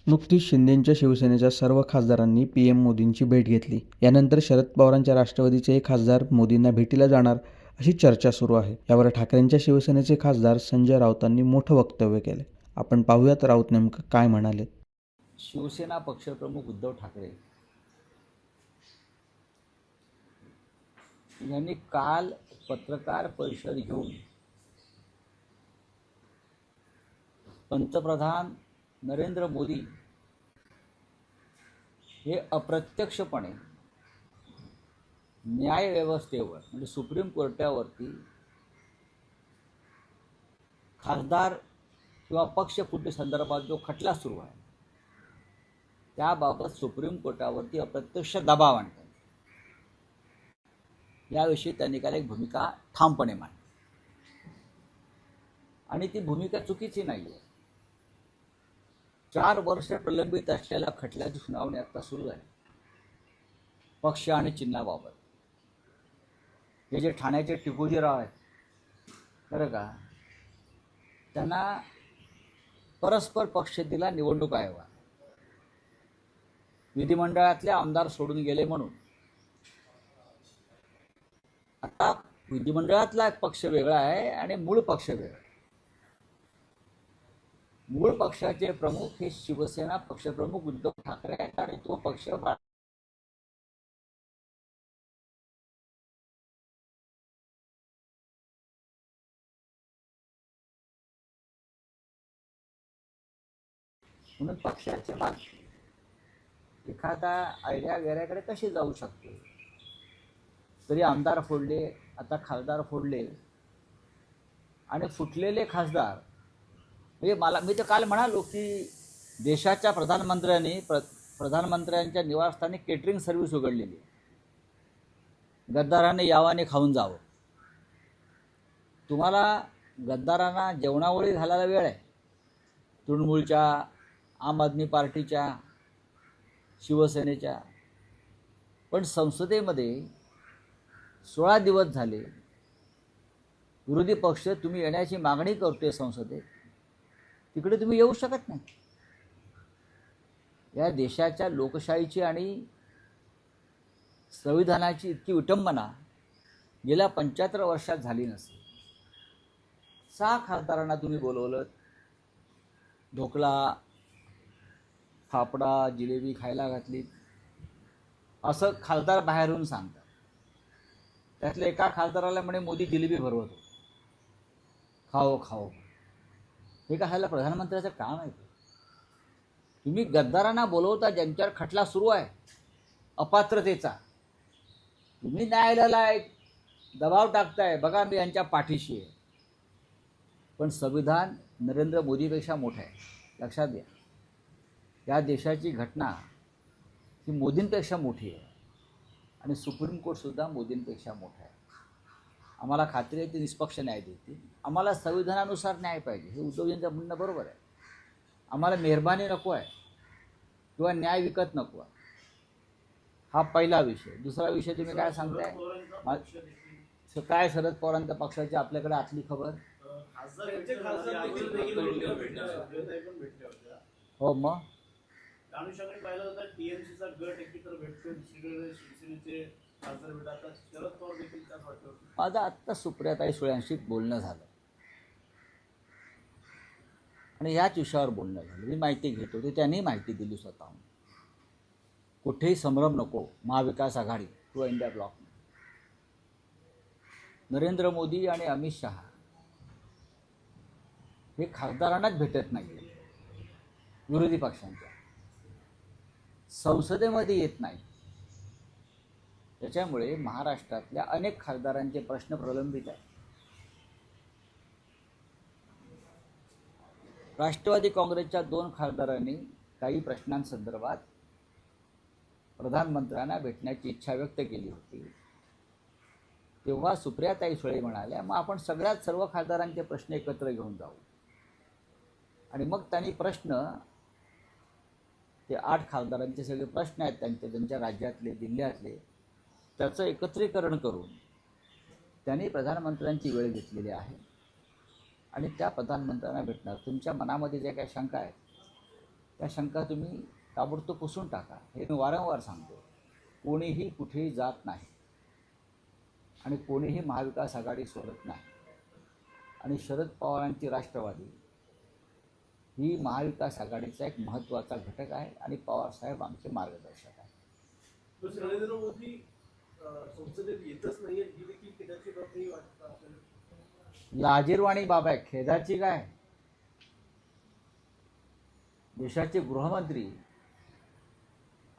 नुकतीच शिंदेंच्या शिवसेनेच्या सर्व खासदारांनी पीएम मोदींची भेट घेतली. यानंतर शरद पवारांच्या राष्ट्रवादीचे खासदार मोदींना भेटीला जाणार अशी चर्चा सुरू आहे. यावर ठाकरेंच्या शिवसेनेचे खासदार संजय राऊतांनी मोठं वक्तव्य केले. आपण पाहूयात राऊत नेमकं काय म्हणाले. शिवसेना पक्षप्रमुख उद्धव ठाकरे यांनी काल पत्रकार परिषद घेऊन पंतप्रधान नरेंद्र मोदी हे अप्रत्यक्षपणे न्यायव्यवस्थेवर म्हणजे सुप्रीम कोर्टावरती खासदार किंवा पक्ष फुटी संदर्भात जो खटला सुरू आहे त्याबाबत सुप्रीम कोर्टावरती अप्रत्यक्ष दबाव आणतात याविषयी त्यांनी काल एक भूमिका ठामपणे मांडली आणि ती भूमिका चुकीची नाही आहे. 4 वर्ष प्रलंबित असलेल्या खटल्याची सुनावणी आता सुरू आहे पक्ष आणि चिन्हाबाबत. हे जे ठाण्याचे टिकोजीराव आहेत बरं का, त्यांना परस्पर पक्ष दिला निवडणूक आयोगात. विधिमंडळातले आमदार सोडून गेले म्हणून आता विधिमंडळातला एक पक्ष वेगळा आहे आणि मूळ पक्ष वेगळा. मूळ पक्षाचे प्रमुख हे शिवसेना पक्षप्रमुख उद्धव ठाकरे आहेत आणि तो पक्ष म्हणून पक्षाचे मागे एखादा आयडिया वेगळ्याकडे कशी जाऊ शकते. तरी आमदार फोडले, आता खासदार फोडले आणि फुटलेले खासदार म्हणजे मी तर काल म्हणालो की देशाच्या प्रधानमंत्र्यांच्या निवासस्थानी केटरिंग सर्व्हिस उघडलेली आहे. गद्दाराने यावाने खाऊन जावं. तुम्हाला गद्दारांना जेवणावळी घालायला वेळ आहे. तृणमूलच्या, आम आदमी पार्टीच्या, शिवसेनेच्या, पण संसदेमध्ये 16 दिवस झाले विरोधी पक्ष तुम्ही येण्याची मागणी करतोय संसदेत, तिकडे तुम्ही येऊ शकत नाही. या देशाच्या लोकशाहीची आणि संविधानाची इतकी विटंबना गेल्या 75 वर्षात झाली नसते. 6 खासदारांना तुम्ही बोलवलं, ढोकळा, फाफडा, जिलेबी खायला घातली असं खासदार बाहेरून सांगतात. त्यातल्या एका खासदाराला म्हणे मोदी जिलेबी भरवत होते, खाओ खाओ. हे काय ह्याला प्रधानमंत्र्याचं काम आहे? तुम्ही गद्दारांना बोलवता ज्यांच्यावर खटला सुरू आहे अपात्रतेचा. तुम्ही न्यायालयाला एक दबाव टाकताय, बघा मी यांच्या पाठीशी आहे. पण संविधान नरेंद्र मोदीपेक्षा मोठं आहे, लक्षात घ्या. या देशाची घटना ही मोदींपेक्षा मोठी आहे आणि सुप्रीम कोर्टसुद्धा मोदींपेक्षा मोठं आहे. आम्हाला खात्री आहे ते निष्पक्ष न्याय देतील. आम्हाला संविधानानुसार न्याय पाहिजे, हे उद्धवजींचं म्हणणं बरोबर आहे. आम्हाला मेहरबानी नको आहे किंवा न्याय विकत नको आहे. हा पहिला विषय. दुसरा विषय तुम्ही काय सांगताय, काय शरद पवारांच्या पक्षाची आपल्याकडे आतली खबर? हो मग माझं आत्ता सुप्रियाताई सुळेंशी बोलणं झालं आणि ह्याच विषयावर बोलणं झालं. मी माहिती घेतो ते त्यांनी माहिती दिली स्वतःहून. कुठेही संभ्रम नको महाविकास आघाडी किंवा इंडिया ब्लॉक. नरेंद्र मोदी आणि अमित शहा हे खासदारांनाच भेटत नाही, विरोधी पक्षांच्या संसदेमध्ये येत नाही. त्याच्यामुळे महाराष्ट्रातल्या अनेक खासदारांचे प्रश्न प्रलंबित आहेत. राष्ट्रवादी काँग्रेसच्या 2 खासदारांनी काही प्रश्नांसंदर्भात प्रधानमंत्र्यांना भेटण्याची इच्छा व्यक्त केली होती. तेव्हा सुप्रियाताई सुळे म्हणाल्या, मग आपण सर्व खासदारांचे प्रश्न एकत्र घेऊन जाऊ. आणि मग त्यांनी प्रश्न, ते 8 खासदारांचे सगळे प्रश्न आहेत त्यांच्या राज्यातले, जिल्ह्यातले, त्याचं एकत्रीकरण करून त्यांनी प्रधानमंत्र्यांची वेळ घेतलेली आहे. 。 आणि त्या प्रधानमंत्र्यांना भेटणार. तुमच्या मनामध्ये जे काही शंका आहेत, त्या प्रधानमंत्र्यांना भेटणार. तुमच्या मनामध्ये जे काही शंका आहेत त्या शंका तुम्ही ताबडतोब पुसून टाका. हे मी वारंवार सांगतो. कोणीही कुठेही जात नाही आणि कोणीही महाविकास आघाडी सोडत नाही. आणि शरद पवारांची राष्ट्रवादी ही महाविकास आघाडीचा एक महत्त्वाचा घटक आहे आणि पवारसाहेब आमचे मार्गदर्शक आहेत. नरेंद्र मोदी संसदेत येतच नाहीये ही देखील खेदाची बातमी वाटतं आपल्याला. लाजिरवाणी बाब आहे. खेदाची काय? देशाचे गृहमंत्री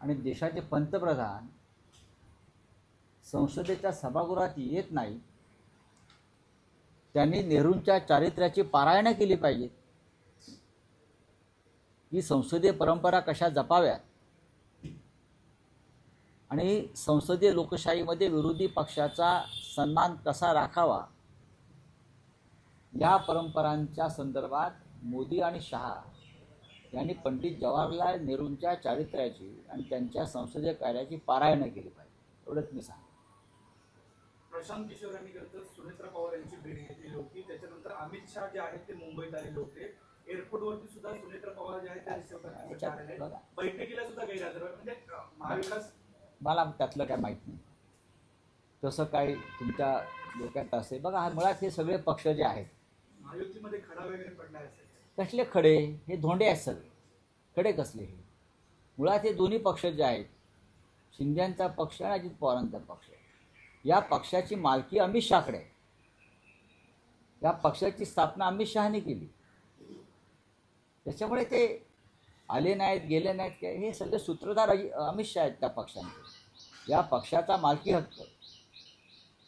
आणि देशाचे पंतप्रधान संसदेच्या सभागृहात येत नाही. त्यांनी नेहरूंच्या चारित्र्याची पारायणं केली पाहिजेत. ही संसदीय परंपरा कशा जपाव्यात आणि संसदीय लोकशाहीमध्ये विरोधी पक्षाचा सन्मान कसा राखावा या परंपरांच्या संदर्भात मोदी आणि शहा यांनी पंडित जवाहरलाल नेहरूंच्या चारित्र्याची आणि त्यांच्या संसदीय कार्याची पारायणं केली पाहिजे. एवढंच मी सांगतो. प्रशांत किशोर यांनी खरं सुनेत्रा पवार यांची भेट घेतलेली होती. त्याच्यानंतर अमित शहा जे आहेत ते मुंबईत आलेले होते. एअरपोर्टवरती सुद्धा सुनेत्रा पवार जे आहेत त्या रिसेप्शन आलेले. बैठकीला सुद्धा गैरहजर म्हणजे महाविकास. मला त्यातलं काय माहीत नाही. तसं काही तुमच्या डोक्यात असेल. बघा मुळात हे सगळे पक्ष जे आहेत महायुतीमध्ये खडा वगैरे पडला असेल. कसले खडे? हे धोंडे आहेत सगळे. खडे कसले? हे मुळात हे दोन्ही पक्ष जे आहेत शिंदेचा पक्ष आणि अजित पवारांचा पक्ष, या पक्षाची मालकी अमित शहाकडे आहे. या पक्षाची स्थापना अमित शहाने केली. त्याच्यामुळे ते आले नाहीत गेले नाहीत काय, हे सगळे सूत्रधार अमित शहा आहेत त्या पक्षांचे. या पक्षाचा मालकी हक्क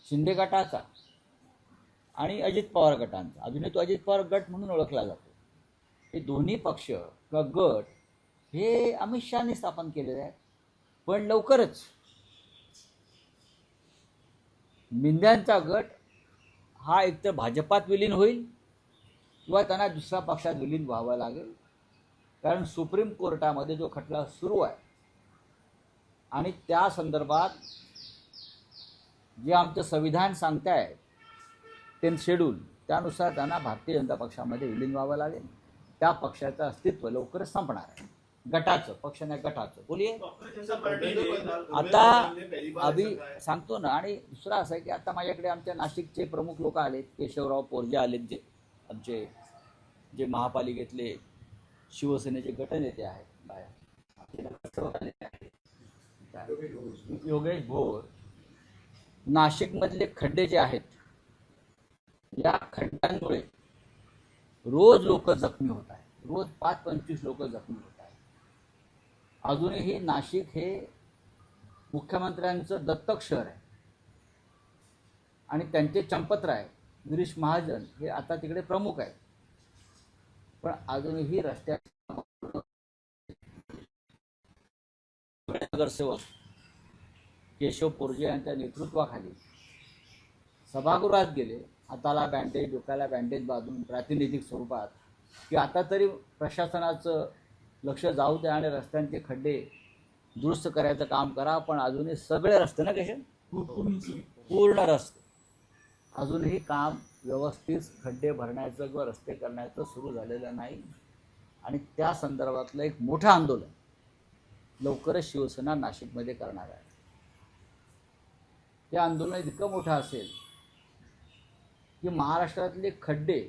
शिंदे गटाचा आणि अजित पवार गटांचा. अजूनही तो अजित पवार गट म्हणून ओळखला जातो. हे दोन्ही पक्ष किंवा गट हे अमित शहाने स्थापन केलेले आहेत. पण लवकरच मिंद्यांचा गट हा एकतर भाजपात विलीन होईल किंवा त्यांना दुसऱ्या पक्षात विलीन व्हावं लागेल. कारण सुप्रीम कोर्टामध्ये जो खटला सुरू आहे आणि त्या संदर्भात जे आमचं संविधान सांगताय ते शेड्यूल त्यानुसार त्यांना भारतीय जनता पक्षामध्ये विलीन व्हावं लागेल. त्या पक्षाचं अस्तित्व लवकरच संपणार आहे. गटाचं, पक्ष नाही गटाचं. बोलिये. आता अभि सांगतो ना. आणि दुसरं असं आहे की आता माझ्याकडे आमच्या नाशिकचे प्रमुख लोक आलेत. केशवराव पोरजे आलेत, जे आमचे जे महापालिकेतले शिवसेनेचे गटनेते आहेत. योगेश भोर. नाशिकमधले खड्डे जे आहेत या खड्ड्यांमुळे रोज लोक जखमी होत आहेत. रोज 5-25 लोक जखमी होत आहेत. अजूनही नाशिक हे मुख्यमंत्र्यांचं दत्तक शहर आहे आणि त्यांचे चंपतराय गिरीश महाजन हे आता तिकडे प्रमुख आहेत. पण अजूनही रस्त्यावर नगरसेवक केशव पोरजे यांच्या नेतृत्वाखाली सभागृहात गेले, हाताला बँडेज, डोक्याला बँडेज बांधून प्रातिनिधिक स्वरूपात, की आता तरी प्रशासनाचं लक्ष जाऊ द्या आणि रस्त्यांचे खड्डे दुरुस्त करायचं काम करा. पण अजूनही सगळे रस्ते ना कसे पूर्ण रस्ते अजूनही काम व्यवस्थित खड्डे भरण्याचं किंवा रस्ते करण्याचं सुरू झालेलं नाही. आणि त्या संदर्भातलं एक मोठं आंदोलन लवकरच शिवसेना नाशिकमध्ये करणार आहे. ते आंदोलन इतकं मोठं असेल की महाराष्ट्रातले खड्डे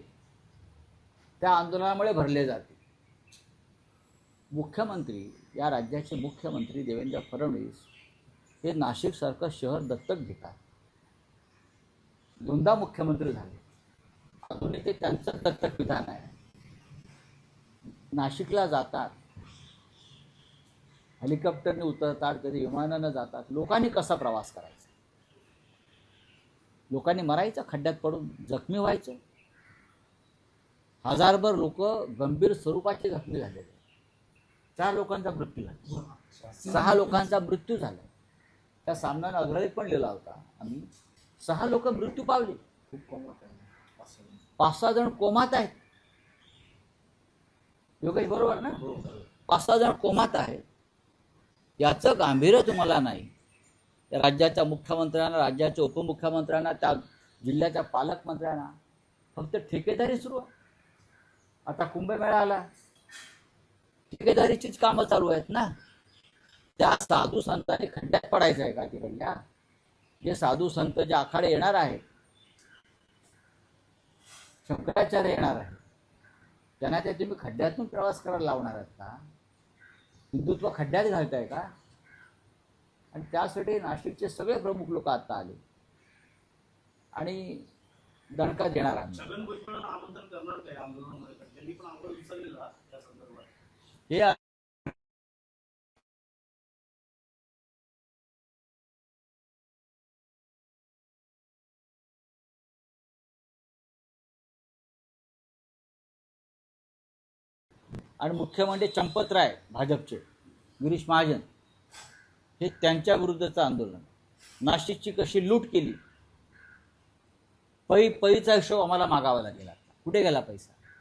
त्या आंदोलनामुळे भरले जातील. मुख्यमंत्री, या राज्याचे मुख्यमंत्री देवेंद्र फडणवीस हे नाशिकसारखं शहर दत्तक घेतात. 2दा मुख्यमंत्री झाले. अजूनही ते त्यांचं दत्तक विधान आहे. नाशिकला जातात, हेलिकॉप्टरने उतरतात, कधी विमानानं जातात. लोकांनी कसा प्रवास करायचा? लोकांनी मरायचं, खड्ड्यात पडून जखमी व्हायचं. हजारभर लोक गंभीर स्वरूपाचे जखमी झालेले. 4 लोकांचा मृत्यू झाला, 6 लोकांचा मृत्यू झाला. त्या सामन्यानं अग्रलेख पण लिहिला होता आम्ही. 6 लोक मृत्यू पावले, 5-6 जण कोमात आहेत. योगेश बरोबर ना? 5-6 जण कोमात आहेत. याचं गांभीर्य तुम्हाला नाही. त्या राज्याच्या मुख्यमंत्र्यांना, राज्याच्या उपमुख्यमंत्र्यांना, त्या जिल्ह्याच्या पालकमंत्र्यांना फक्त ठेकेदारी सुरू आहे. आता कुंभमेळा आला, ठेकेदारीचीच कामं चालू आहेत ना. त्या साधू संतांनी खड्ड्यात पडायचं आहे का तिकडल्या? जे साधू संत जे आखाडे येणार आहेत, शंकराचार्य येणार आहे, त्यांना ते तुम्ही खड्ड्यातून प्रवास करायला लावणार आहात का? हिंदुत्व खड्ड्यात घालताय का? आणि त्यासाठी नाशिकचे सगळे प्रमुख लोक आता आले आणि दणका देणार आम्ही. छगन भुजबळांना आमंत्रण करणार काय आंदोलनामध्ये? त्यांनी पण आंदोलन विसरलेला त्या संदर्भात. हे आणि मुख्य म्हणजे चंपतराय भाजपचे गिरीश महाजन, हे त्यांच्या विरुद्धचं आंदोलन. नाशिकची कशी लूट केली, पैचा हिशोब आम्हाला मागावा लागेल. कुठे गेला पैसा?